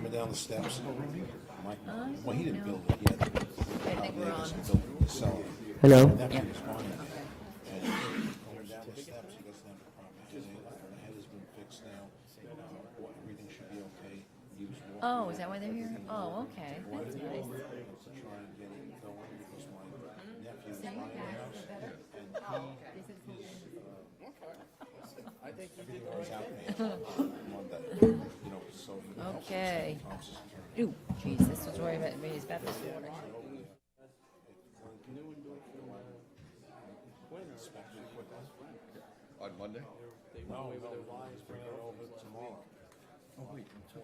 coming down the steps. Well, he didn't no. build it yet. I think we're on. Built it himself. Hello? And that's what he's wanting. And going down the steps, he doesn't have a problem. His head has been fixed now. Everything should be okay. Use water. Oh, is that why they're here? Oh, okay. That's nice. To try and get it going because my nephew is buying a house and I think everything goes out Monday. You know, so he helps us Okay. sometimes just turn Ooh, jeez, this was where I made his Baptist water. On Monday? No, he's bringing it over tomorrow. Oh, wait. So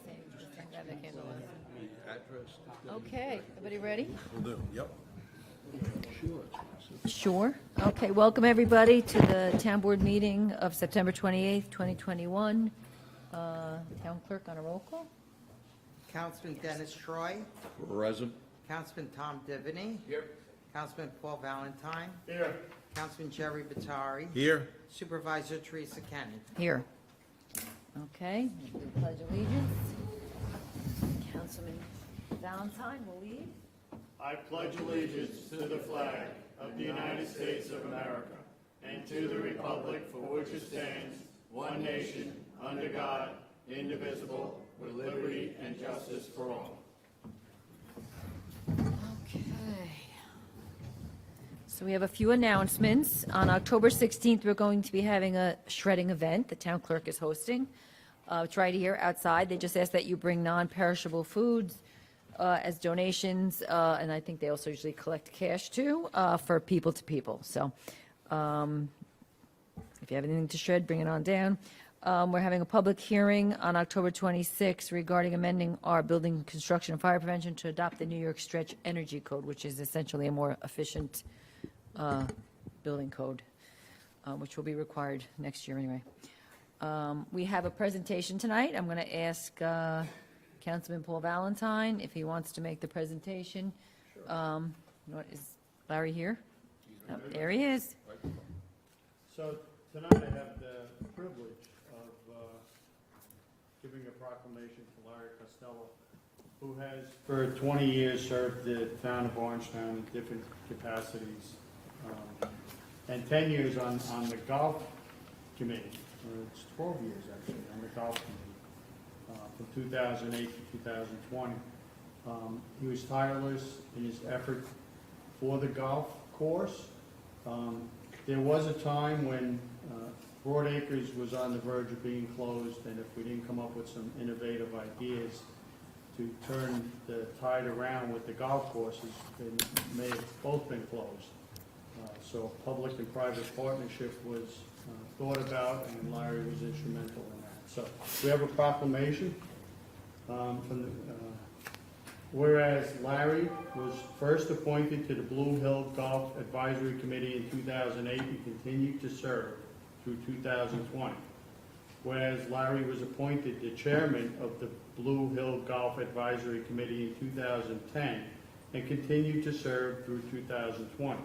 Same guy that came to us. Address? Okay, everybody ready? we'll do. Yep. Sure. Okay, welcome everybody to the town board meeting of September 28th, 2021. Town clerk on a roll call? Councilman Dennis Troy, Present. Councilman Tom Divany. Here. Councilman Paul Valentine, Here. Councilman Jerry Batari, Here. Supervisor Teresa Kenny. Here. Okay, we'll do pledge allegiance. Councilman Valentine will lead. I pledge allegiance to the flag of the United States of America and to the republic for which it stands, one nation, under God, indivisible, with liberty and justice for all. Okay. So we have a few announcements. On October 16th, we're going to be having a shredding event the town clerk is hosting. It's right here outside. They just ask that you bring non-perishable foods as donations, and I think they also usually collect cash too for people to people. So if you have anything to shred, bring it on down. We're having a public hearing on October 26th regarding amending our building construction and fire prevention to adopt the New York Stretch Energy Code, which is essentially a more efficient building code, which will be required next year anyway. We have a presentation tonight. I'm going to ask Councilman Paul Valentine if he wants to make the presentation. Is Larry here? Oh, there he is. So tonight I have the privilege of giving a proclamation to Larry Costello, who has for 20 years served the town of Orangetown in different capacities, and 10 years on the golf committee. It's 12 years actually on the golf committee, from 2008 to 2020. He was tireless in his effort for the golf course. There was a time when Broad Acres was on the verge of being closed, and if we didn't come up with some innovative ideas to turn the tide around with the golf courses, they may have both been closed. So public and private partnership was thought about, and Larry was instrumental in that. So we have a proclamation from the, whereas Larry was first appointed to the Blue Hill Golf Advisory Committee in 2008 and continued to serve through 2020. Whereas Larry was appointed the chairman of the Blue Hill Golf Advisory Committee in 2010 and continued to serve through 2020.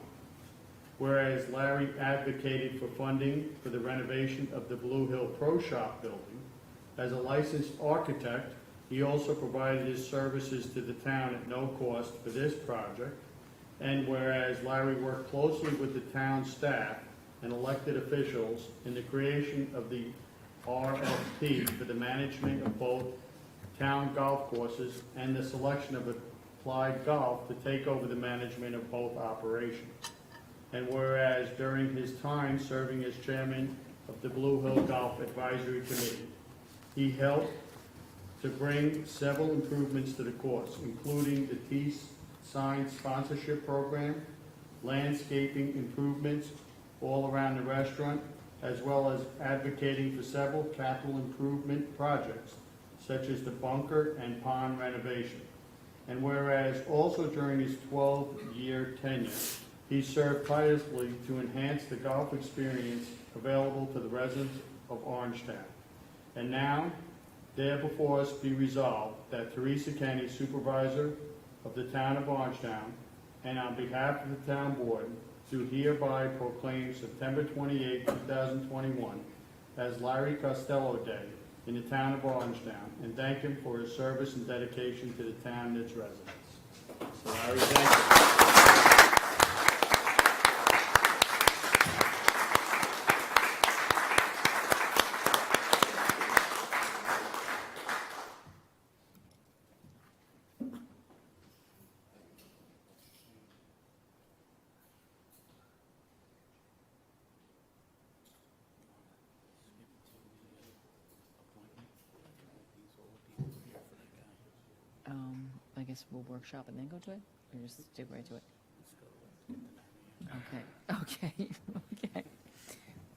Whereas Larry advocated for funding for the renovation of the Blue Hill Pro Shop building. As a licensed architect, he also provided his services to the town at no cost for this project. And whereas Larry worked closely with the town staff and elected officials in the creation of the RFP for the management of both town golf courses and the selection of Applied Golf to take over the management of both operations. And whereas during his time serving as chairman of the Blue Hill Golf Advisory Committee, he helped to bring several improvements to the course, including the T-Sign sponsorship program, landscaping improvements all around the restaurant, as well as advocating for several capital improvement projects, such as the bunker and pond renovation. And whereas also during his 12-year tenure, he served tirelessly to enhance the golf experience available to the residents of Orangetown. And now, there before us be resolved that Teresa Kenny, Supervisor of the Town of Orangetown, and on behalf of the Town Board, do hereby proclaim September 28, 2021 as Larry Costello Day in the town of Orangetown and thank him for his service and dedication to the town and its residents. So Larry, thank you. I guess we'll workshop and then go to it, or just stick right to it? Okay, okay,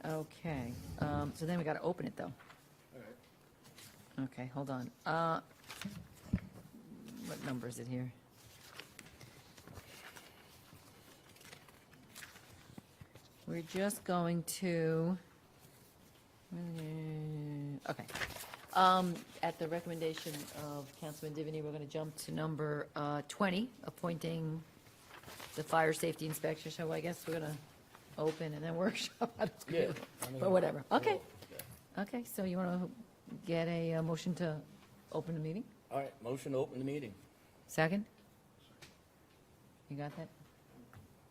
okay. So then we gotta open it, though. Okay, hold on. What number is it here? We're just going to, okay. At the recommendation of Councilman Divany, we're going to jump to number 20, appointing the fire safety inspector. So I guess we're going to open and then workshop. Yeah, But whatever. Okay. Okay, so you want to get a motion to open the meeting? All right, motion to open the meeting. Second? You got that?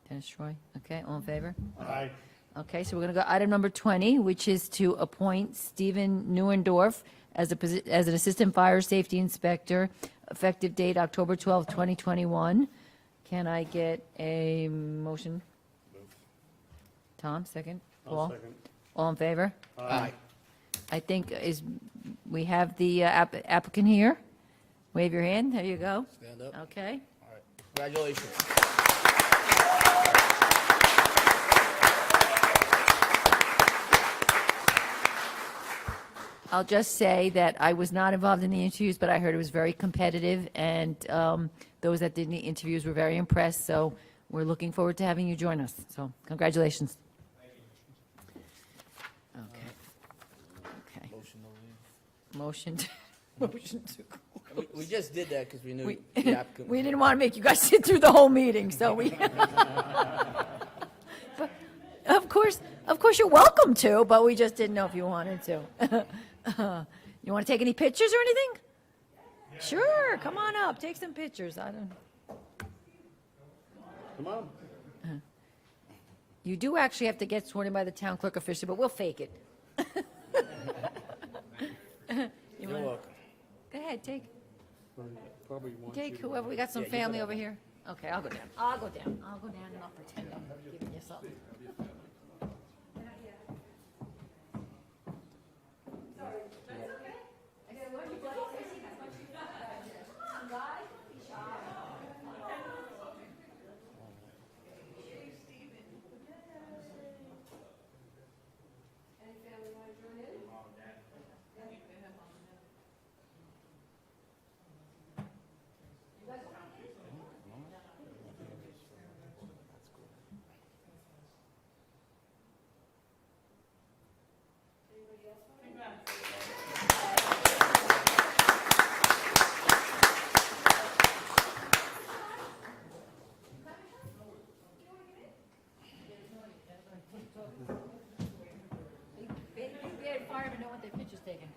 Dennis Troy? Okay, all in favor? Aye. Okay, so we're going to go item number 20, which is to appoint Stephen Neuendorf as as an Assistant Fire Safety Inspector, effective date October 12, 2021. Can I get a motion? Tom, second? I'll Paul? second. All in favor? Aye. I think we have the applicant here. Wave your hand, there you go. Stand up. Okay. All right, congratulations. I'll just say that I was not involved in the interviews, but I heard it was very competitive, and those that did the interviews were very impressed, so we're looking forward to having you join us. So congratulations. Okay. Okay. Motion to leave. Motion to, motion to. We just did that because we knew We the applicant. we didn't want to make you guys sit through the whole meeting, so we. But Of course, you're welcome to, but we just didn't know if you wanted to. You want to take any pictures or anything? Sure, come on up, take some pictures. I don't. Come on. You do actually have to get sworn in by the town clerk officially, but we'll fake it. You're welcome. Go ahead, take Probably want you to- whoever, we got some Yeah, you family put over here. Okay, I'll go down and I'll go down and I'll pretend I'm giving you something. Firemen don't want their pictures taken.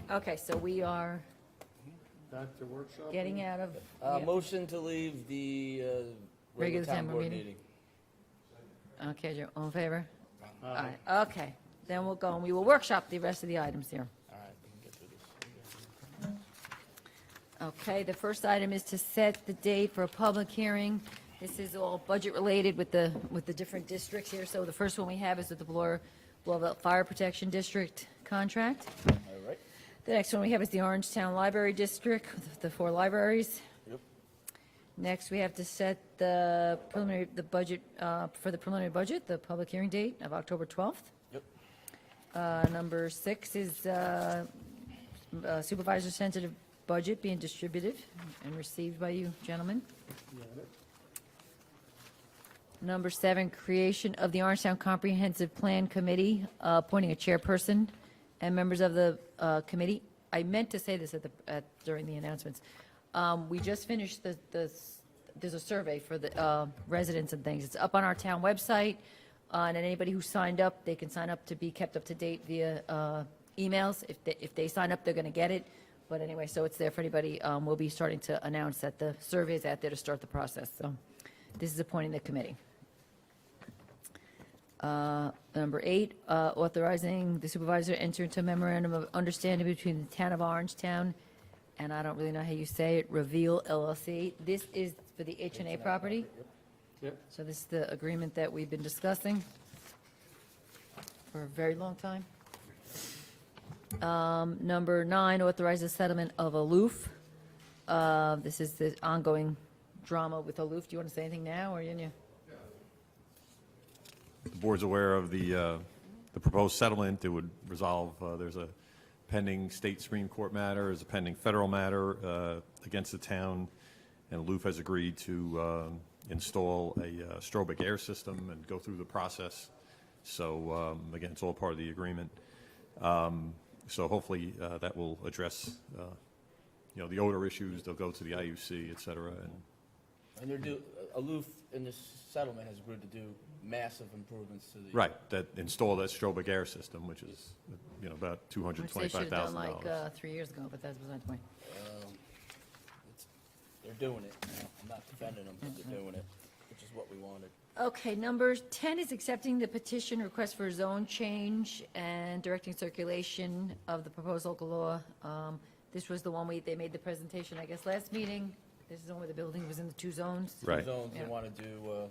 Okay, so we are Back to workshop? getting out of. yeah. Motion to leave the Regular regular town town board meeting. meeting. Okay, Joe, all in favor? Aye. Okay, then we'll go and we will workshop the rest of the items here. All right, we can get through this. Okay, the first item is to set the date for a public hearing. This is all budget-related with the different districts here. So the first one we have is with the Blauvelt Fire Protection District contract. All right. The next one we have is the Orangetown Library District, the 4 libraries. Yep. Next, we have to set the budget, for the preliminary budget, the public hearing date of October 12th. Yep. Number 6 is Supervisor tentative budget being distributed and received by you gentlemen. Number 7, creation of the Orangetown Comprehensive Plan Committee, appointing a chairperson and members of the committee. I meant to say this during the announcements. We just finished there's a survey for the residents and things. It's up on our town website. And anybody who signed up, they can sign up to be kept up to date via emails. If they sign up, they're going to get it. But anyway, so it's there for anybody. We'll be starting to announce that the survey is out there to start the process. So this is appointing the committee. Number 8, authorizing the supervisor to enter into a memorandum of understanding between the town of Orangetown, and I don't really know how you say it, Reveal LLC. This is for the H&A property. Yep. So this is the agreement that we've been discussing for a very long time. Number 9, authorize the settlement of Aloof. This is the ongoing drama with Aloof. Do you want to say anything now, or you? The board's aware of the proposed settlement. It would resolve, there's a pending state Supreme Court matter, there's a pending federal matter against the town, and Aloof has agreed to install a strobic air system and go through the process. So, again, it's all part of the agreement. So hopefully that will address, the odor issues. They'll go to the IUC, et cetera. And they're Aloof in this settlement has agreed to do massive improvements to the. Right, that install that strobic air system, which is, about Which they should have done $225,000. like 3 years ago, but that's beside the point. They're doing it. I'm not defending them, but they're doing it, which is what we wanted. Okay, number 10 is accepting the petition request for zone change and directing circulation of the proposed local law. This was the one they made the presentation, I guess, last meeting. This is the one where the building was in the 2 zones. Right. Two zones, Yeah. they want to do,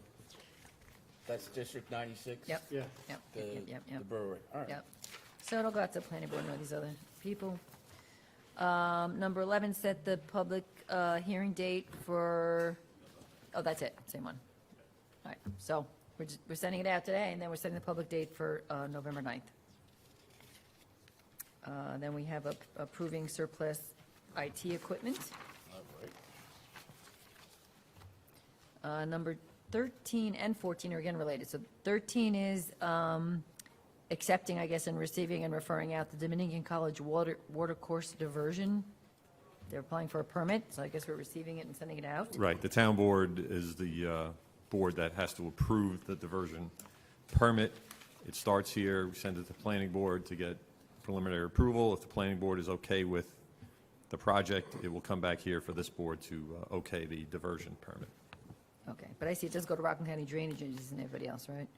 that's District 96? Yep. Yeah. Yep, The, yep. the brewery. All right. Yep. So it'll go out to the planning board and all these other people. Number 11, set the public hearing date for, oh, that's it, same one. All right, so we're sending it out today, and then we're setting the public date for November 9th. Then we have approving surplus IT equipment. All right. Number 13 and 14 are again related. So 13 is accepting, I guess, and receiving and referring out the Dominican College water course diversion. They're applying for a permit, so I guess we're receiving it and sending it out. Right, the town board is the board that has to approve the diversion permit. It starts here, we send it to the planning board to get preliminary approval. If the planning board is okay with the project, it will come back here for this board to okay the diversion permit. Okay, but I see it does go to Rockland County Drainage Agencies and everybody else, right?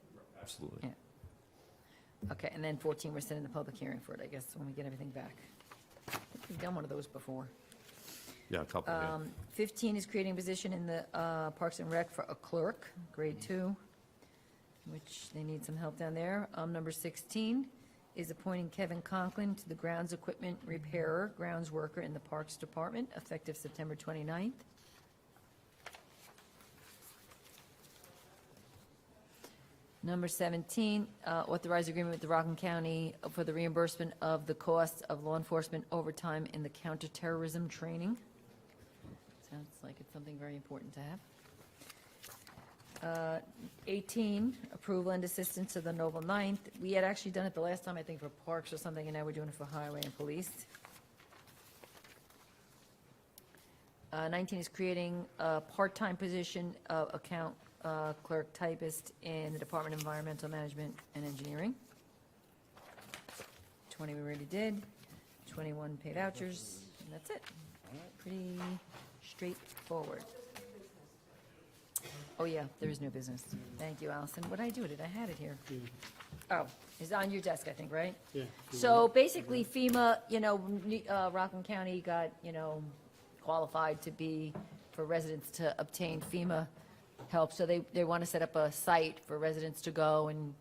Absolutely. Yeah. Okay, and then 14, we're setting the public hearing for it, I guess, when we get everything back. I think we've done one of those before. Yeah, a couple, yeah. 15 is creating a position in the Parks and Rec for a clerk, grade 2, which they need some help down there. Number 16 is appointing Kevin Conklin to the grounds equipment repairer, grounds worker in the Parks Department, effective September 29th. Number 17, authorize agreement with the Rockland County for the reimbursement of the costs of law enforcement overtime in the counterterrorism training. Sounds like it's something very important to have. 18, approval and assistance to the Noble Ninth. We had actually done it the last time, I think, for parks or something, and now we're doing it for highway and police. 19 is creating a part-time position of account clerk typist in the Department of Environmental Management and Engineering. 20 we already did. 21 pay vouchers, and that's it. Pretty straightforward. Oh, yeah, there is no business. Thank you, Allison. What did I do with it? I had it here. Oh, it's on your desk, I think, right? Yeah. So basically FEMA, Rockland County got, qualified to be, for residents to obtain FEMA help. So they want to set up a site for residents to go and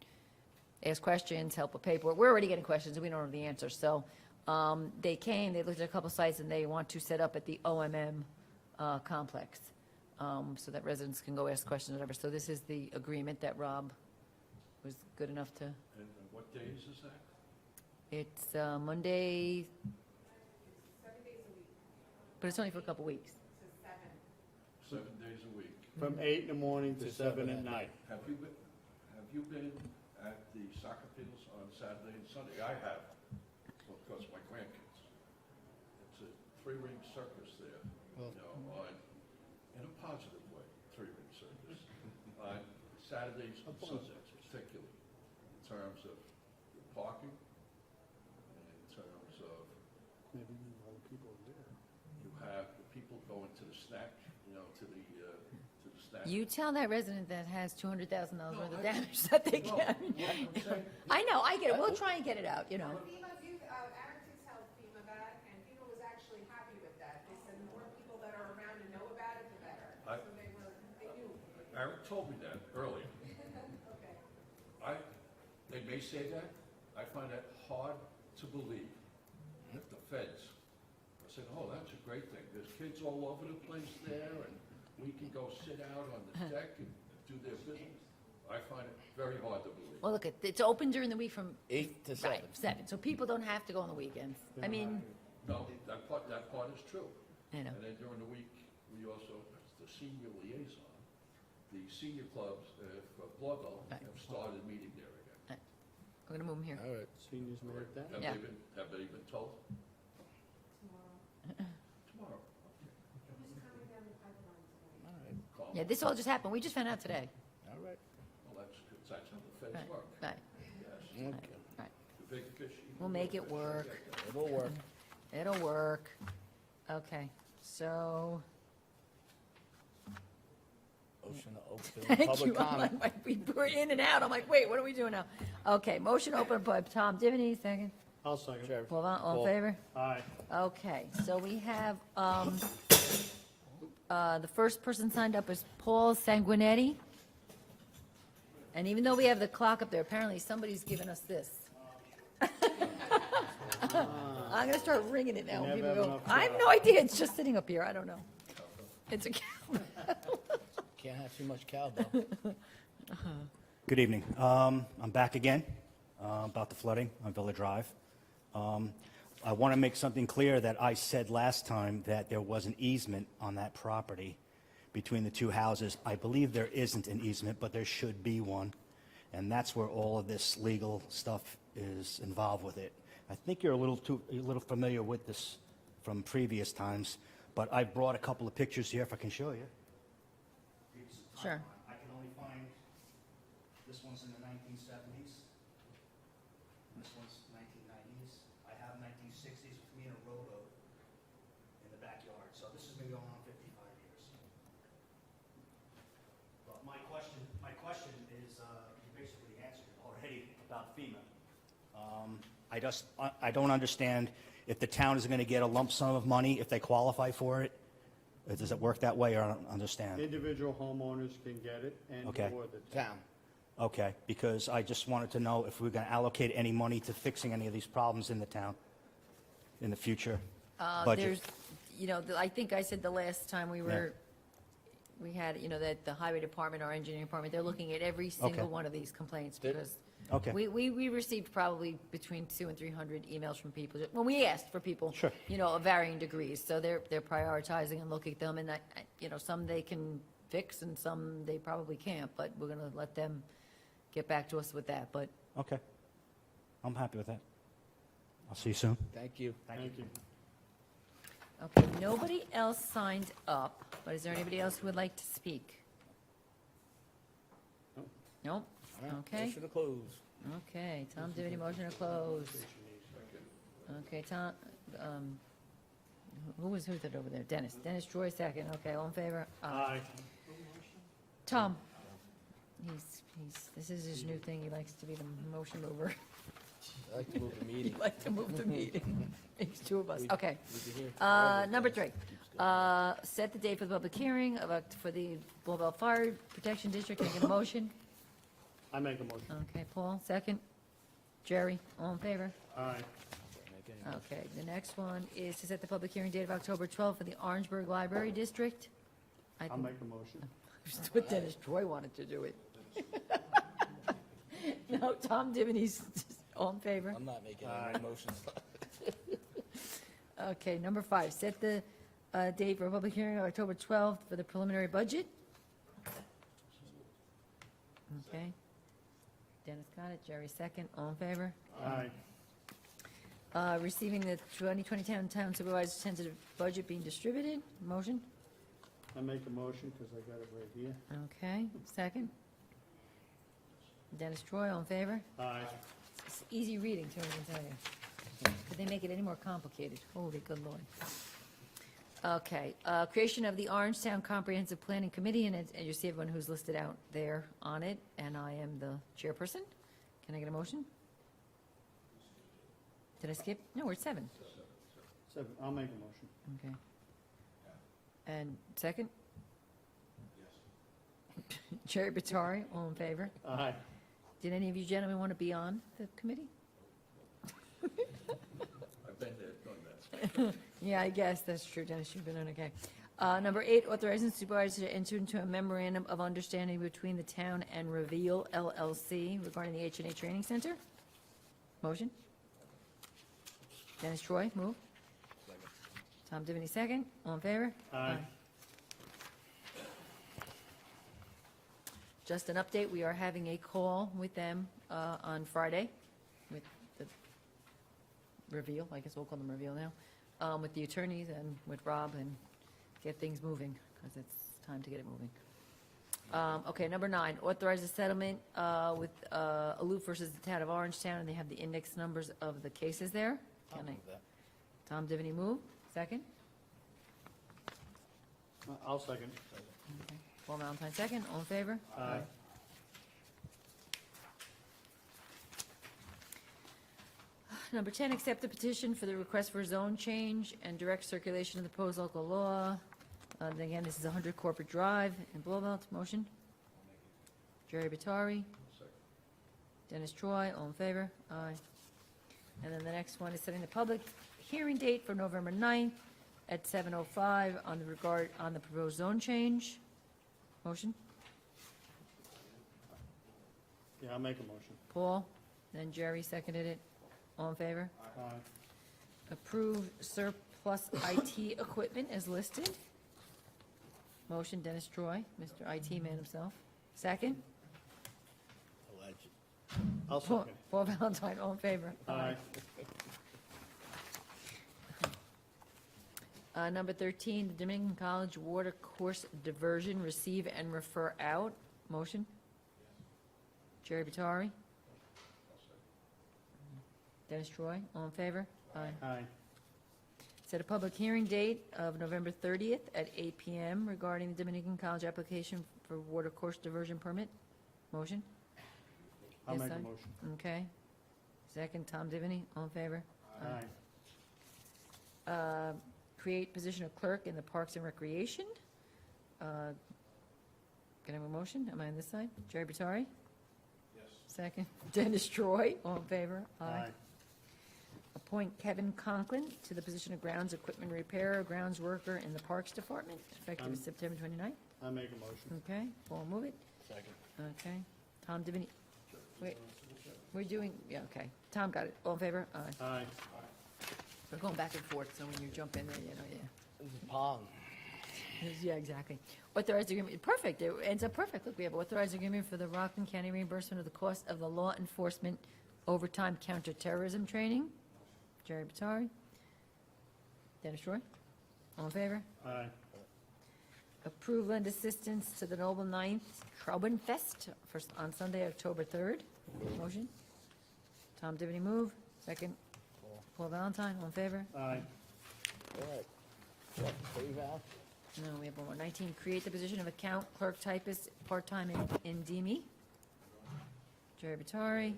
ask questions, help with paperwork. We're already getting questions and we don't know the answers. So they came, they looked at a couple sites and they want to set up at the OMM complex so that residents can go ask questions, whatever. So this is the agreement that Rob was good enough to. And what days is that? It's Monday. But it's only for a couple weeks. 7 days a week. From 8 in the morning to 7 at night. Have you been at the soccer fields on Saturday and Sunday? I have, because my grandkids. It's a 3-ring circus there, in a positive way, 3-ring circus. On Saturdays and Sundays particularly. terms of the parking, in terms of Maybe a lot of people there. you have the people going to the snack, to the snack. You tell that resident that has $200,000 worth of I- damage that they No, can. I'm saying, I know, I get it, we'll try and get it out, you know. FEMA, Arrington's held FEMA back, and FEMA was actually happy with that. They said the more people that are around and know about it, the better. I- So they knew. Eric told me that earlier. Okay. They may say that, I find that hard to believe. The feds are saying, oh, that's a great thing, there's kids all over the place there, and we can go sit out on the deck and do their business. I find it very hard to believe. Well, look, it's open during the week from 8 to 7. right, 7, so people don't have to go on the weekends. I mean, No, that part is true. you know, And then during the week, we also, as the senior liaison, the senior clubs for Blauville Right. have started meeting there again. we're gonna move them here. All right. Seniors may have that. Have Yeah. have they been told? Tomorrow. Tomorrow. Who's coming down the pipeline tonight? All right. Call Yeah, them. this all just happened, we just found out today. All right. Well, that's how the feds Right, work. right, Yes. Okay. right. The big fish. eat We'll the make little it fish. work. It'll work. It'll work. Okay, so, Motion to open thank public you. I'm comment. like, we were in and out, I'm like, wait, what are we doing now? Okay, motion open by Tom Divany, second. I'll second. Sheriff. Paul, all in Paul. favor? Aye. Okay, so we have, the first person signed up is Paul Sanguinetti. And even though we have the clock up there, apparently somebody's given us this. I'm gonna start ringing it now. You when never people have go, enough I have time. no idea, it's just sitting up here, I don't know. It's a calendar. Can't have too much cowbell. Good evening. I'm back again about the flooding on Villa Drive. I want to make something clear that I said last time that there was an easement on that property between the two houses. I believe there isn't an easement, but there should be one, and that's where all of this legal stuff is involved with it. I think you're a little familiar with this from previous times, but I brought a couple of pictures here if I can show you. Sure. I can only find, this one's in the 1970s. This one's 1990s. I have 1960s with me in a rowboat in the backyard. So this has been going on 55 years. But my question is, you basically answered it already about FEMA. I don't understand if the town is going to get a lump sum of money if they qualify for it. Does it work that way, or I don't understand? Individual homeowners can get it and Okay. or the Town. Okay, because I just wanted to know if we're going to allocate any money to fixing any of these problems in the town in the future budget. There's, you know, I think I said the last time we were, we had, you know, that the highway department, our engineering department, they're looking at every single one of these complaints Did- because Okay. we received probably between 200 and 300 emails from people, when we asked for people. Sure. You know, of varying degrees, so they're prioritizing and looking at them, and you know, some they can fix and some they probably can't, but we're gonna let them get back to us with that, but Okay. I'm happy with that. I'll see you soon. Thank you. Thank you. okay, nobody else signed up, but is there anybody else who would like to speak? Nope, All right. okay, Motion to close. okay, Tom Divany, motion to close. Okay, Tom, who was it over there? Dennis Troy, second, okay, all in favor? Aye. Tom, this is his new thing, he likes to be the motion mover. I like to move the He meeting. likes to move the meeting. It's two of us, okay. We can hear Number 3, set the date for the public hearing for the Blauville Fire Protection District, make a motion. I make a motion. Okay, Paul, second. Jerry, all in favor? Aye. Make any- Okay, the next one is to set the public hearing date of October 12th for the Orangeburg Library District. I I'll think make a motion. that's what Dennis Troy wanted to do it. No, Tom Divany's, all in favor? I'm not making any motions. Okay, number 5, set the date for a public hearing on October 12th for the preliminary budget. Okay. Dennis got it, Jerry second, all in favor? Aye. Receiving the 2020 Town Supervisor's tentative budget being distributed, motion? I make a motion because I got it right here. Okay, second? Dennis Troy, all in favor? Aye. It's easy reading, too, I can tell you. Could they make it any more complicated? Holy good Lord. Okay, creation of the Orangetown Comprehensive Planning Committee, and you see everyone who's listed out there on it, and I am the chairperson. Can I get a motion? Did I skip? No, we're at 7. So I'll make a motion. Okay. And second? Jerry Batari, all in favor? Aye. Did any of you gentlemen want to be on the committee? I've been there, done that. Yeah, I guess that's true, Dennis, you've been on, okay. Number 8, authorizing supervisor to enter into a memorandum of understanding between the town and Reveal LLC regarding the H&A Training Center. Motion? Dennis Troy, move. Tom Divany, second. All in favor? Aye. Just an update, we are having a call with them on Friday, with the Reveal, I guess we'll call them Reveal now, with the attorneys and with Rob, and get things moving, because it's time to get it moving. Okay, number 9, authorize a settlement with Aloof versus the town of Orangetown, and they have the index numbers of the cases there. I'll Can I- move that. Tom Divany, move. Second. I'll second. Okay. Paul Valentine, second. All in favor? Aye. Number 10, accept the petition for the request for zone change and direct circulation of the proposed local law. And again, this is 100 Corporate Drive in Blauvelt. Motion? Jerry Batari. Dennis Troy, all in favor? Aye. And then the next one is setting the public hearing date for November 9th at 7:05 on the proposed zone change. Motion? Yeah, I'll make a motion. Paul, then Jerry seconded it. All in favor? Aye. Approve surplus IT equipment as listed. Motion, Dennis Troy, Mr. IT man himself. Second? Alleged. I'll second. Paul Valentine, all in favor? Aye. Number 13, the Dominican College Water Course Diversion, receive and refer out. Motion? Jerry Batari? Dennis Troy, all in favor? Aye. Aye. Set a public hearing date of November 30th at 8 PM regarding the Dominican College application for water course diversion permit. Motion? I'll Yes, make a aye. motion. Okay. Second, Tom Divany, all in favor? Aye. Create position of clerk in the Parks and Recreation. Can I have a motion? Am I on this side? Jerry Batari? Yes. Second. Dennis Troy, all in favor? Aye. Appoint Kevin Conklin to the position of grounds equipment repairer, grounds worker in the Parks Department, effective September 29th. I'll make a motion. Okay, Paul, move it. Second. Okay. Tom Divany. Wait, we're doing, yeah, okay. Tom got it. All in favor? Aye. Aye. We're going back and forth, so when you jump in there, you know, yeah. This is Pong. Yeah, exactly. Authorized agreement, perfect, it ends up perfect. Look, we have authorized agreement for the Rockland County reimbursement of the cost of the law enforcement overtime counterterrorism training. Jerry Batari. Dennis Troy. All in favor? Aye. Approve lend assistance to the Noble Ninth Trouben Fest on Sunday, October 3rd. Motion. Tom Divany, move. Second. Paul Valentine, all in favor? Aye. All right. What, three, Val? No, we have one more. 19, create the position of account clerk typist, part-time in DME. Jerry Batari.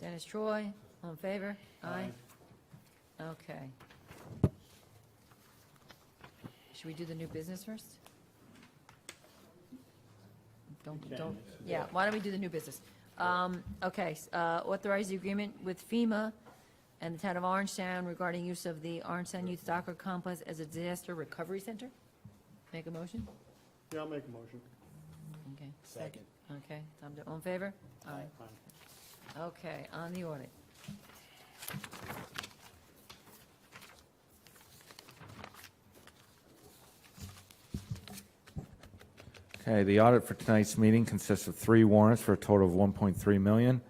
Dennis Troy, all in favor? Aye. Okay. Should we do the new business first? can. Yeah, why don't we do the new business? Okay, authorize the agreement with Fema and the town of Orangetown regarding use of the Orangetown Youth Soccer Complex as a disaster recovery center. Make a motion? Yeah, I'll make a motion. Okay. Second. Okay, Tom, all in favor? Aye. Aye. Okay, on the audit. Okay, the audit for tonight's meeting consists of 3 warrants for a total of $1.3 million.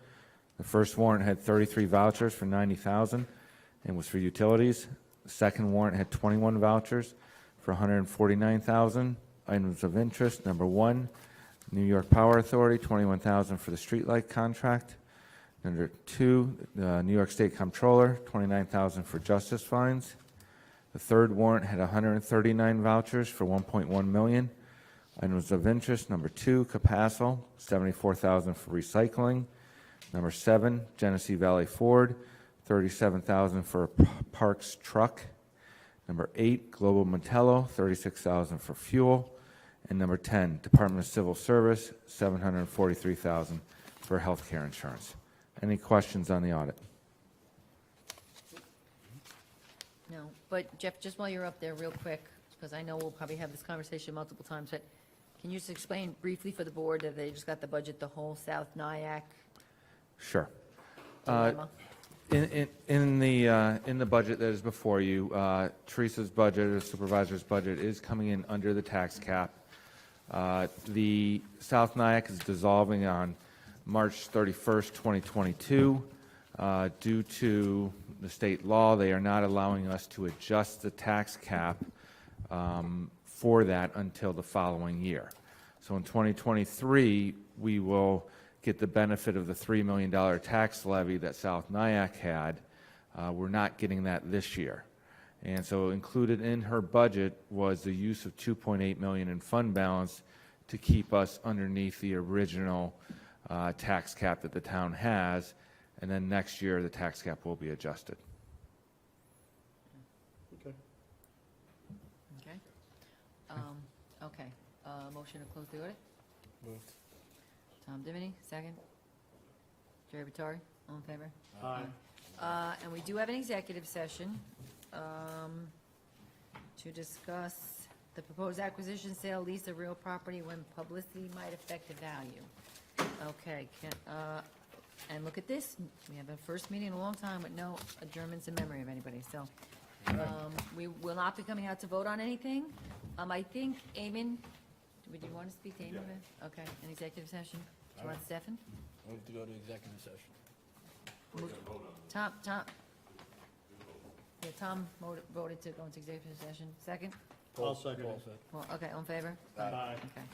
The first warrant had 33 vouchers for $90,000 and was for utilities. The second warrant had 21 vouchers for $149,000. Items of interest, number 1, New York Power Authority, $21,000 for the streetlight contract. Number 2, the New York State Comptroller, $29,000 for justice fines. The third warrant had 139 vouchers for $1.1 million. Items of interest, number 2, Capasso, $74,000 for recycling. Number 7, Genesee Valley Ford, $37,000 for a parks truck. Number 8, Global Mantello, $36,000 for fuel. And number 10, Department of Civil Service, $743,000 for healthcare insurance. Any questions on the audit? No, but Jeff, just while you're up there real quick, because I know we'll probably have this conversation multiple times, but can you just explain briefly for the board that they just got the budget, the whole South Nyack Sure. dilemma? In the budget that is before you, Teresa's budget, or supervisor's budget, is coming in under the tax cap. The South Nyack is dissolving on March 31st, 2022. Due to the state law, they are not allowing us to adjust the tax cap for that until the following year. So in 2023, we will get the benefit of the $3 million tax levy that South Nyack had. We're not getting that this year. And so included in her budget was the use of $2.8 million in fund balance to keep us underneath the original tax cap that the town has. And then next year, the tax cap will be adjusted. Okay. Okay. Okay, motion to close the audit? Moved. Tom Divany, second. Jerry Vittori, all in favor? Aye. And we do have an executive session to discuss the proposed acquisition, sale, lease of real property when publicity might affect the value. Okay, and look at this, we have a first meeting in a long time with no adjournments in memory of anybody, so. We will not be coming out to vote on anything. I think, Eamon, would you want to speak to Eamon? Okay, an executive session. Do you want Stefan? Move to go to executive session. Tom. Yeah, Tom voted to go into executive session. Second? I'll second Paul it. said. Well, okay, all in favor? Aye. Okay.